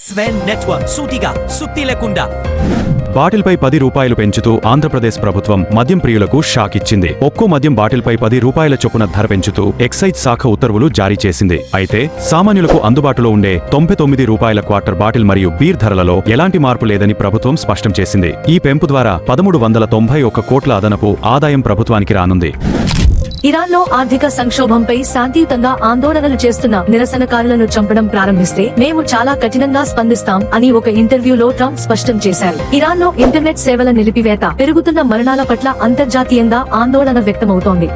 స్వెన్ network సూటిగా సుత్తి లేకుండా. బాటిల్పై 10 రూపాయలు పెంచుతూ ఆంధ్రప్రదేశ్ ప్రభుత్వం మద్యం ప్రియులకు షాక్ ఇచ్చింది. ఒక్కో మద్యం బాటిల్పై 10 రూపాయల చొప్పున ధర పెంచుతూ ఎక్సైజ్ శాఖ ఉత్తర్వులు జారీ చేసింది. అయితే సామాన్యులకు అందుబాటులో ఉండే 99 రూపాయల క్వార్టర్ బాటిల్ మరియు బీర్ ధరలలో ఎలాంటి మార్పు లేదని ప్రభుత్వం స్పష్టం చేసింది. ఈ పెంపు ద్వారా 1391 కోట్ల అదనపు ఆదాయం ప్రభుత్వానికి రానుంది. ఇరాన్లో ఆర్థిక సంక్షోభంపై శాంతియుతంగా ఆందోళనలు చేస్తున్న నిరసనకారులను చంపడం ప్రారంభిస్తే మేము చాలా కఠినంగా స్పందిస్తాం అని ఒక ఇంటర్వ్యూలో ట్రంప్ స్పష్టం చేశారు. ఇరాన్లో ఇంటర్నెట్ సేవల నిలిపివేత, పెరుగుతున్న మరణాల పట్ల అంతర్జాతీయంగా ఆందోళన వ్యక్తమవుతోంది.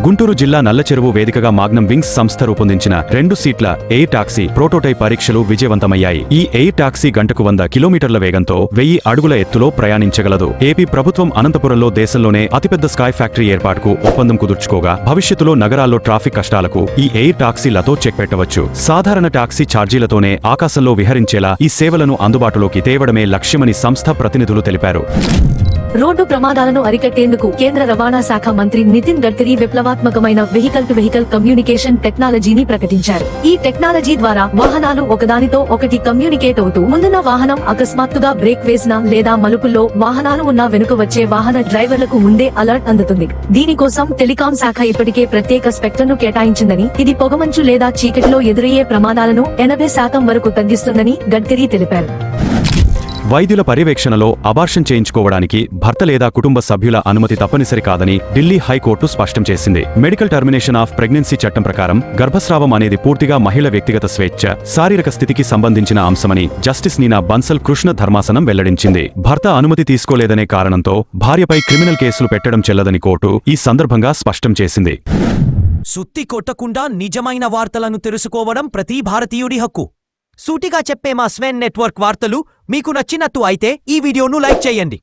గుంటూరు జిల్లా నల్లచెరువు వేదికగా మాగ్నమ్ వింగ్స్ సంస్థ రూపొందించిన 2 సీట్ల ఎయిర్ టాక్సీ ప్రోటోటైప్ పరీక్షలు విజయవంతమయ్యాయి. ఈ ఎయిర్ టాక్సీ గంటకు 100 కిలోమీటర్ల వేగంతో 1000 అడుగుల ఎత్తులో ప్రయాణించగలదు. ఏపీ ప్రభుత్వం అనంతపురంలో దేశంలోనే అతిపెద్ద స్కై ఫ్యాక్టరీ ఏర్పాటుకు ఒప్పందం కుదుర్చుకోగా భవిష్యత్తులో నగరాల్లో ట్రాఫిక్ కష్టాలకు ఈ ఎయిర్ టాక్సీలతో చెక్ పెట్టవచ్చు. సాధారణ టాక్సీ ఛార్జీలతోనే ఆకాశంలో విహరించేలా ఈ సేవలను అందుబాటులోకి తేవడమే లక్ష్యమని సంస్థ ప్రతినిధులు తెలిపారు. రోడ్డు ప్రమాదాలను అరికట్టేందుకు కేంద్ర రవాణా శాఖ మంత్రి నితిన్ గడ్కరీ విప్లవాత్మకమైన వెహికల్ టు వెహికల్ కమ్యూనికేషన్ టెక్నాలజీని ప్రకటించారు. ఈ టెక్నాలజీ ద్వారా వాహనాలు ఒకదానితో ఒకటి కమ్యూనికేట్ అవుతూ ముందున్న వాహనం అకస్మాత్తుగా బ్రేక్ వేసినా లేదా మలుపుల్లో వాహనాలు ఉన్నా వెనుక వచ్చే వాహన డ్రైవర్లకు ముందే అలర్ట్ అందుతుంది. దీనికోసం టెలికాం శాఖ ఇప్పటికే ప్రత్యేక స్పెక్ట్రమ్ను కేటాయించిందని, ఇది పొగమంచు లేదా చీకటిలో ఎదురయ్యే ప్రమాదాలను 80% వరకు తగ్గిస్తుందని గడ్కరీ తెలిపారు. వైద్యుల పర్యవేక్షణలో అబార్షన్ చేయించుకోవడానికి భర్త లేదా కుటుంబ సభ్యుల అనుమతి తప్పనిసరి కాదని ఢిల్లీ హైకోర్టు స్పష్టం చేసింది. మెడికల్ టర్మినేషన్ ఆఫ్ ప్రెగ్నెన్సీ చట్టం ప్రకారం గర్భస్రావం అనేది పూర్తిగా మహిళ వ్యక్తిగత స్వేచ్ఛ, శారీరక స్థితికి సంబంధించిన అంశమని జస్టిస్ నీనా బన్సల్ కృష్ణ ధర్మాసనం వెల్లడించింది. భర్త అనుమతి తీసుకోలేదనే కారణంతో భార్యపై క్రిమినల్ కేసులు పెట్టడం చెల్లదని కోర్టు ఈ సందర్భంగా స్పష్టం చేసింది. సుత్తి కొట్టకుండా నిజమైన వార్తలను తెలుసుకోవడం ప్రతి భారతీయుడి హక్కు. సూటిగా చెప్పే మా స్వెన్ నెట్వర్క్ వార్తలు మీకు నచ్చినట్టు అయితే ఈ వీడియోను లైక్ చేయండి.